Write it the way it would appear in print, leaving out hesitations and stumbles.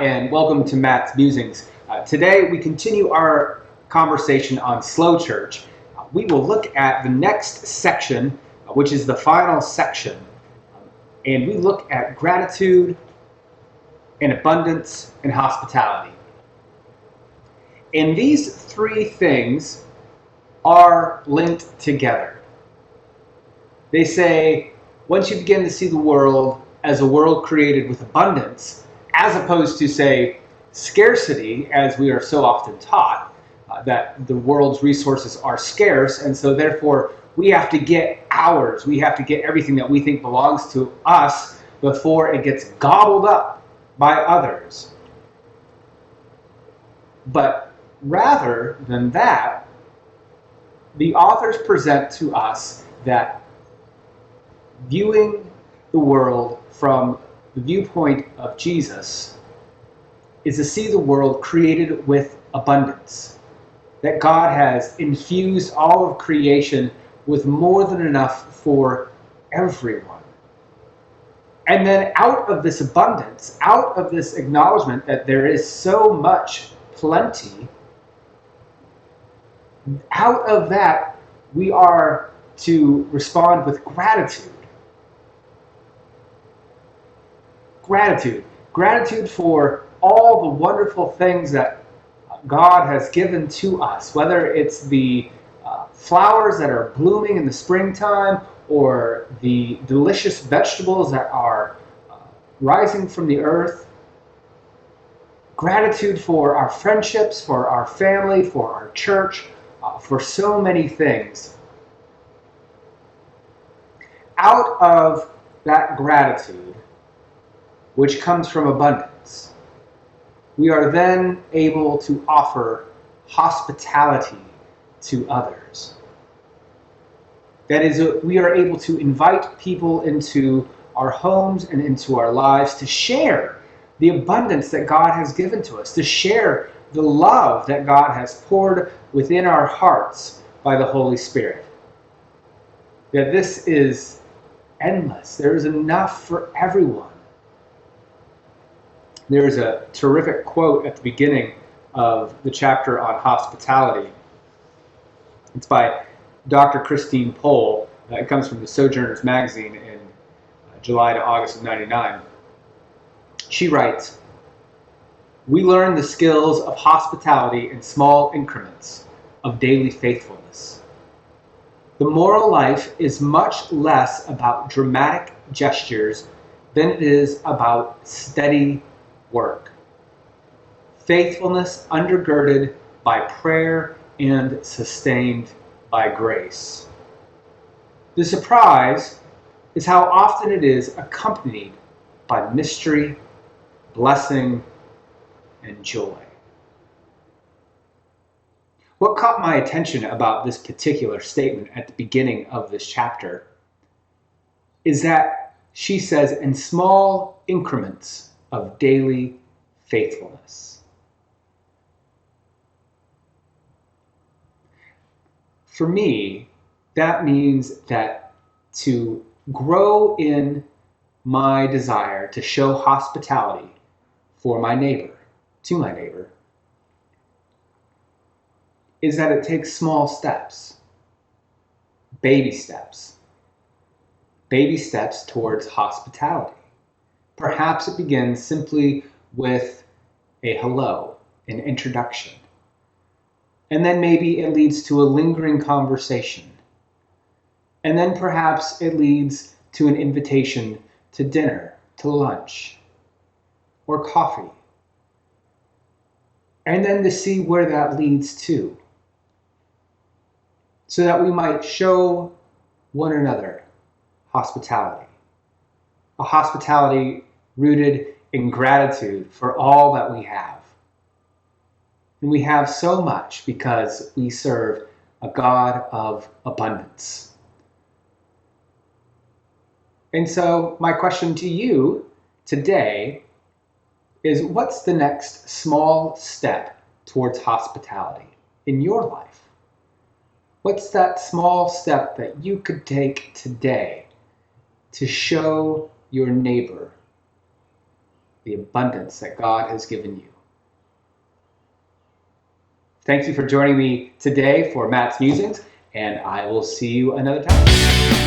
and welcome to Matt's Musings. Today we continue our conversation on slow church. We will look at the next section, which is the final section, and we look at gratitude and abundance and hospitality. And these three things are linked together. They say, once you begin to see the world as a world created with abundance, as opposed to, say, scarcity, as we are so often taught, that the world's resources are scarce, and so therefore we have to get ours. We have to get everything that we think belongs to us before it gets gobbled up by others. But rather than that, the authors present to us that viewing the world from the viewpoint of Jesus is to see the world created with abundance. That God has infused all of creation with more than enough for everyone. And then out of this abundance, out of this acknowledgement that there is so much plenty, out of that we are to respond with gratitude. Gratitude for all the wonderful things that God has given to us, whether it's the flowers that are blooming in the springtime or the delicious vegetables that are rising from the earth. Gratitude for our friendships, for our family, for our church, for so many things. Out of that gratitude, which comes from abundance, we are then able to offer hospitality to others. That is, we are able to invite people into our homes and into our lives to share the abundance that God has given to us, to share the love that God has poured within our hearts by the Holy Spirit. That this is endless. There is enough for everyone. There is a terrific quote at the beginning of the chapter on hospitality. It's by Dr. Christine Pohl. It comes from the Sojourners magazine in July to August of '99. She writes, "We learn the skills of hospitality in small increments of daily faithfulness. The moral life is much less about dramatic gestures than it is about steady work. Faithfulness undergirded by prayer and sustained by grace. The surprise is how often it is accompanied by mystery, blessing, and joy." What caught my attention about this particular statement at the beginning of this chapter is that she says, in small increments of daily faithfulness. For me, that means that to grow in my desire to show hospitality for my neighbor, to my neighbor, is that it takes small steps, baby steps towards hospitality. Perhaps it begins simply with a hello, an introduction. And then maybe it leads to a lingering conversation. And then perhaps it leads to an invitation to dinner, to lunch, or coffee. And then to see where that leads to, so that we might show one another hospitality. A hospitality rooted in gratitude for all that we have. And we have so much because we serve a God of abundance. And so my question to you today is, what's the next small step towards hospitality in your life? What's that small step that you could take today to show your neighbor the abundance that God has given you. Thank you for joining me today for Matt's Musings, and I will see you another time.